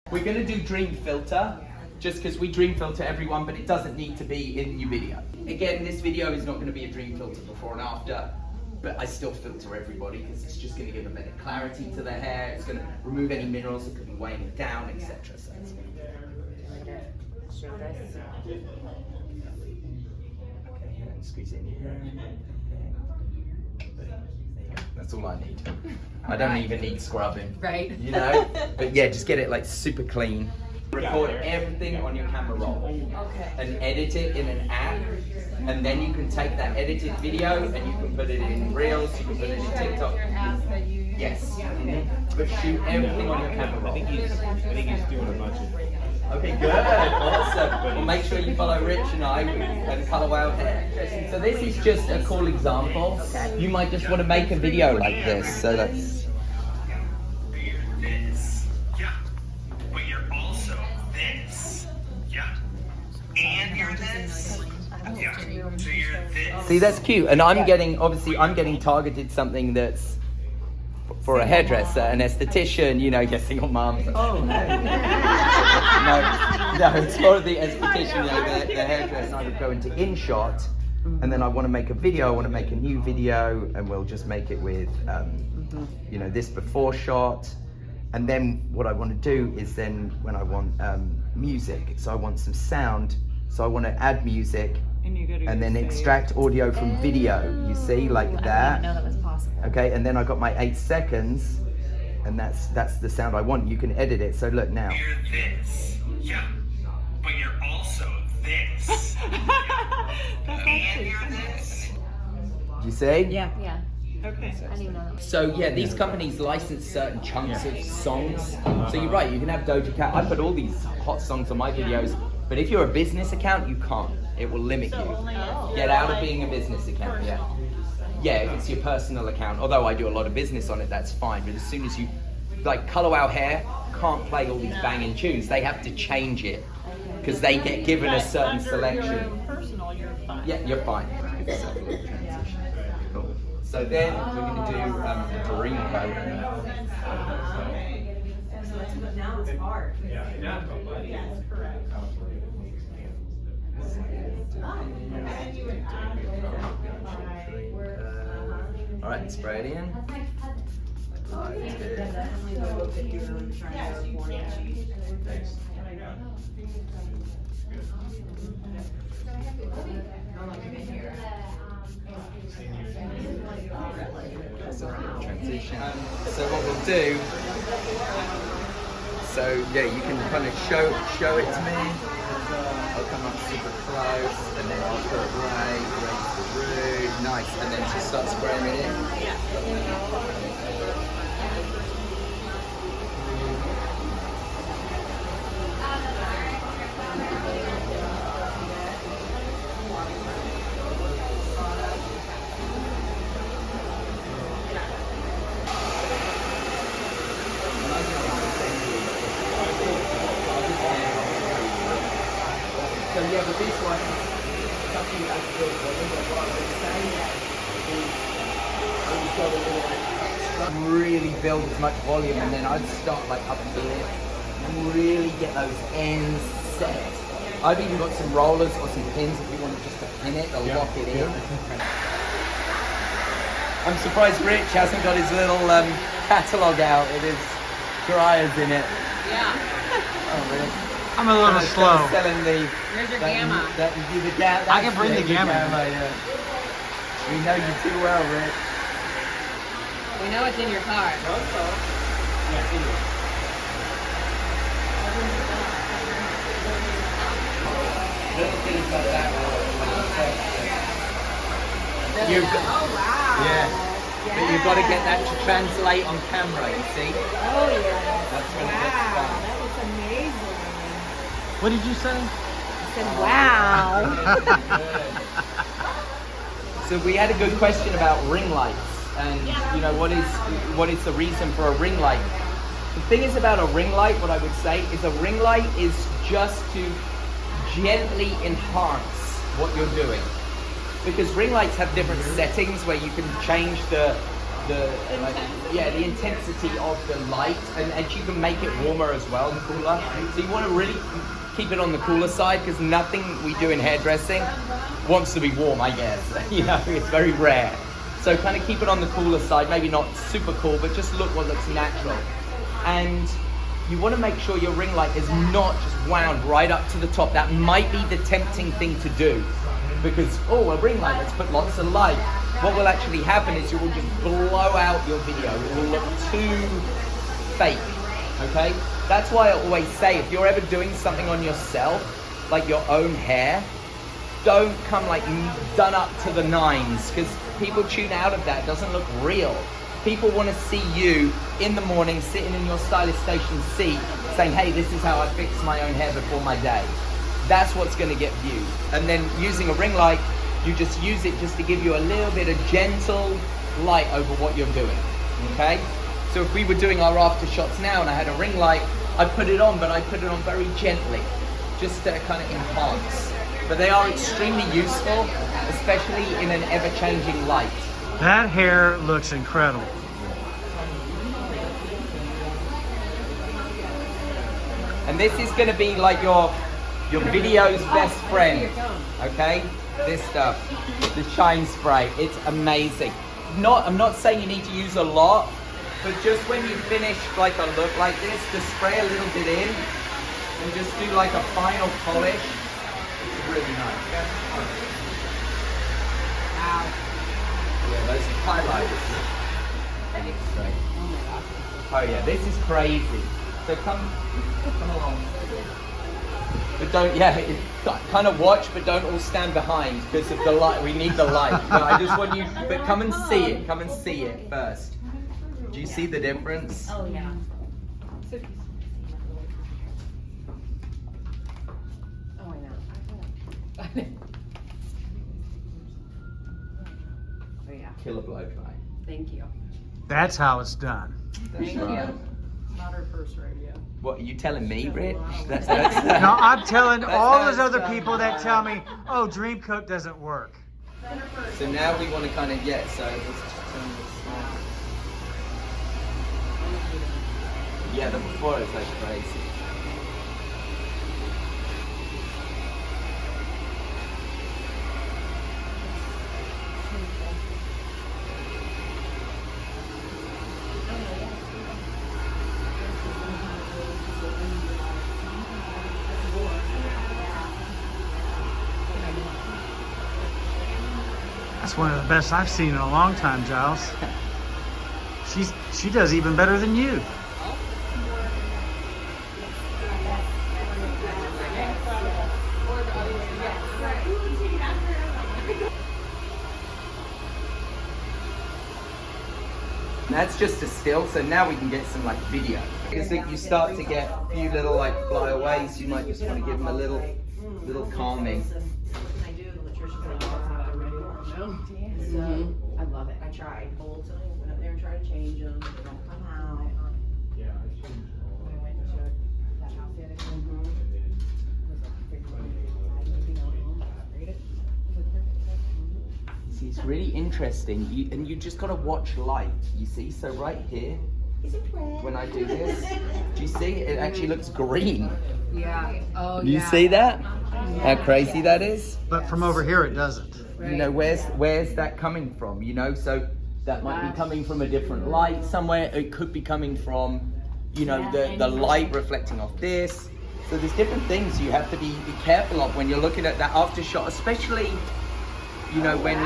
We're going to do dream filter, just because we dream filter everyone, but it doesn't need to be in your video. Again, this video is not going to be a dream filter before and after, but I still filter everybody because it's just going to give a better clarity to their hair. It's going to remove any minerals that could be weighing it down, etc. So it's going to squeeze it in here. That's all I need. I don't even need scrubbing. Right. You know? But yeah, just get it like super clean. Record everything on your camera roll. Okay. And edit it in an app. And then you can take that edited video and you can put it in Reels, you can put it in TikTok. Yes. But shoot everything on your camera roll. I think he's doing a bunch of. Okay, good, awesome. Well, make sure you follow Rich and I and Color Wow Hair. So this is just a cool example. You might just want to make a video like this. So that's. You're this, yeah, but you're also this, yeah, and you're this, yeah. So you're this. See, that's cute. And I'm getting, obviously, I'm getting targeted something that's for a hairdresser, an esthetician, you know, your single moms. Oh, no. no, it's for the esthetician, you know, the hairdresser. I would go into InShot, and then I want to make a video, I want to make a new video, and we'll just make it with, you know, this before shot. And then what I want to do is then when I want music, so I want some sound, so I want to add music, and then extract audio from video, you see, like that. I didn't know that was possible. Okay, and then I got my 8 seconds, and that's the sound I want. You can edit it. So look now. You're this, yeah, but you're also this, yeah. And you're this. Do you see? Yeah. Okay. I didn't even know that. So yeah, these companies license certain chunks of songs. So you're right, you can have Doja Cat. I put all these hot songs on my videos, but if you're a business account, you can't. It will limit you. Get out of being a business account, yeah. Yeah, if it's your personal account, although I do a lot of business on it, that's fine. But as soon as you, like Color Wow Hair, can't play all these banging tunes. They have to change it because they get given a certain selection. Personal, you're fine. Yeah, you're fine. Cool. So then we're going to do Dreamcoat. Now it's hard. All right, spray it in. Transition. So what we'll do. So yeah, you can kind of show it to me. I'll come up super close, and then I'll put it right, raise the root, nice, and then just start spraying it in. So yeah, but this one, something that's good. What I was saying is really build as much volume, and then I'd start like up here and really get those ends set. I've even got some rollers or some pins if you want just to pin it or lock it in. I'm surprised Rich hasn't got his little catalogue out with his dryers in it. Yeah. Oh, really? I'm a little slow. Selling the, There's your gamma. I can bring the gamma. Yeah. We know you too well, Rick. We know it's in your car. Little things like that. Really? Oh wow. Yeah. But you've got to get that to translate on camera, you see? Oh yeah. That's when Wow, it gets fun. that was amazing. What did you say? I said, wow. So we had a good question about ring lights, and you know what is the reason for a ring light? The thing is about a ring light, what I would say is a ring light is just to gently enhance what you're doing. Because ring lights have different settings where you can change the the intensity of the light, and you can make it warmer as well and cooler. So you want to really keep it on the cooler side, because nothing we do in hairdressing wants to be warm, I guess. You know, it's very rare. So kind of keep it on the cooler side, maybe not super cool, but just look what looks natural. And you want to make sure your ring light is not just wound right up to the top. That might be the tempting thing to do, because, oh, a ring light, let's put lots of light. What will actually happen is you will just blow out your video. It will look too fake, okay? That's why I always say, if you're ever doing something on yourself, like your own hair, don't come like done up to the nines, because people tune out of that. It doesn't look real. People want to see you in the morning sitting in your stylist station seat saying, hey, this is how I fix my own hair before my day. That's what's going to get views. And then using a ring light, you just use it just to give you a little bit of gentle light over what you're doing, okay? So if we were doing our after shots now and I had a ring light, I'd put it on, but I put it on very gently, just to kind of enhance. But they are extremely useful, especially in an ever-changing light. That hair looks incredible. And this is going to be like your video's best friend, okay? This stuff, the shine spray, it's amazing. I'm not saying you need to use a lot, but just when you finish like a look like this, just spray a little bit in and just do like a final polish. It's really nice. Wow. Yeah, those highlights. Oh yeah, this is crazy. So come along. But don't, kind of watch, but don't all stand behind because of the light. We need the light. But I just want you, but come and see it. Come and see it first. Do you see the difference? Oh yeah. Oh, I know. Oh yeah. Killer blow dry. Thank you. That's how it's done. That's right. Not her first rodeo. What are you telling me, Britt? That's No, I'm telling That's all how those it's other done. people that tell me, oh, Dreamcoat doesn't work. So now we want to kind of so let's just turn this on. Yeah, the before is like crazy. That's one of the best I've seen in a long time, Giles. She does even better than you. That's just a still, so now we can get some like video. Because you start to get a few little like flyaways, you might just want to give them a little calming. I love it. I tried. Went up there and tried to change them, but they don't come out. Yeah, I changed all When I went to that house the other day, See, it's really interesting, and you just gotta watch light. You see, so right here, when I do this, do you see? It actually looks green. Yeah. Oh, Do you see that? How crazy that is? But from over here, it doesn't. You know, where's that coming from? You know, so that might be coming from a different light somewhere. It could be coming from, you know, the light reflecting off this. So there's different things you have to be careful of when you're looking at that after shot, especially, you know, when.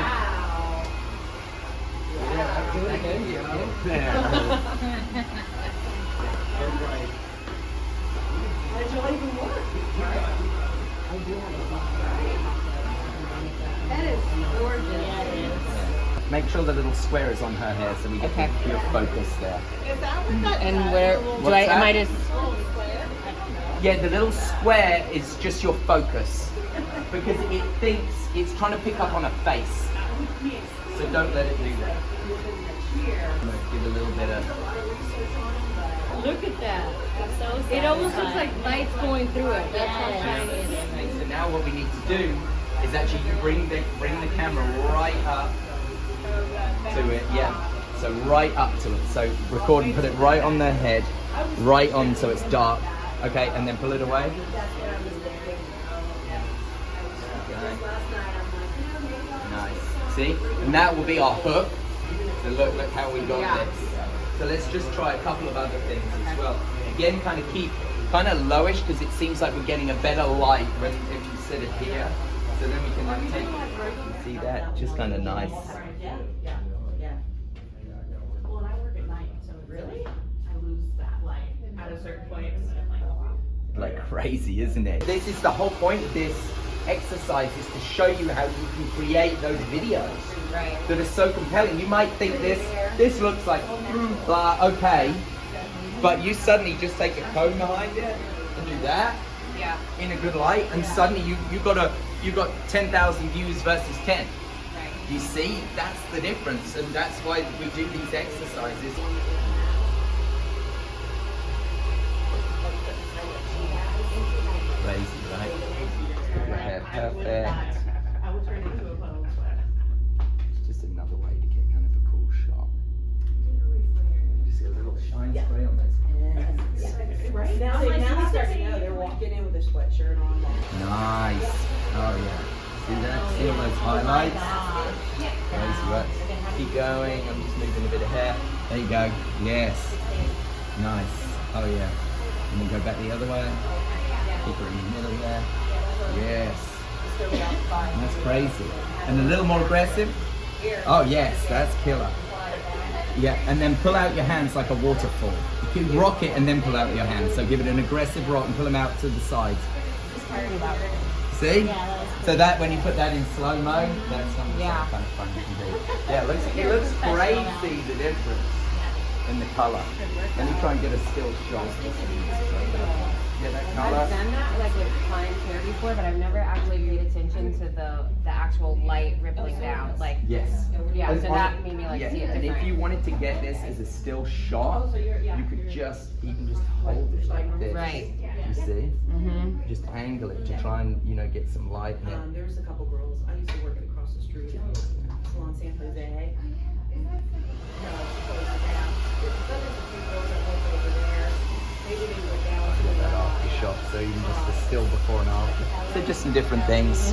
That is gorgeous. Make sure the little square is on her hair so we get your focus there. And where am I just? Yeah, the little square is just your focus because it thinks it's trying to pick up on a face. So don't let it do that. Give a little bit of. Look at that. It almost looks like light's going through it. That's how shiny it is. Okay, so now what we need to do is actually bring the camera right up to it. Yeah. So right up to it. So record and put it right on their head, right on so it's dark. Okay, and then pull it away. Nice. See? And that will be our hook. So look how we got this. So let's just try a couple of other things as well. Again, kind of keep kind of lowish because it seems like we're getting a better light when if you set it here. So then we can like take it. See that? Just kind of nice. Yeah. Well, and I work at night, so really, I lose that light at a certain point. Like crazy, isn't it? This is the whole point of this exercise, is to show you how you can create those videos that are so compelling. You might think this looks like blah, okay, but you suddenly just take a cone behind it and do that in a good light, and suddenly you got 10,000 views versus 10. You see, that's the difference, and that's why we do these exercises. Crazy, right? Your hair perfect. I will turn into a puddle. It's just another way to get kind of a cool shot. Just get a little shine spray on this. Right now they start to know. They're walking in with a sweatshirt on. Nice. Oh yeah. See that? See all those highlights? Crazy work. Keep going. I'm just moving a bit of hair. There you go. Yes. Nice. Oh yeah. And then go back the other way. Keep it in the middle there. Yes. That's crazy. And a little more aggressive. Oh yes, that's killer. Yeah, and then pull out your hands like a waterfall. You can rock it and then pull out your hands. So give it an aggressive rock and pull them out to the sides. See? So that when you put that in slow-mo, that's something kind of fun you can do. Yeah, it looks crazy, the difference in the color. Let me try and get a still shot. Yeah, that color. I've done that like with client hair before, but I've never actually paid attention to the actual light rippling down. Like Yes. yeah, And so that made me like see it and different. if you wanted to get this as a still shot, you can just hold it like this. Right. You see? Mm-hmm. Just angle it to try and get some light in it. There's a couple girls. I used to work across the street. Salon San Jose. That after shot, so even just the still before and after. So just some different things.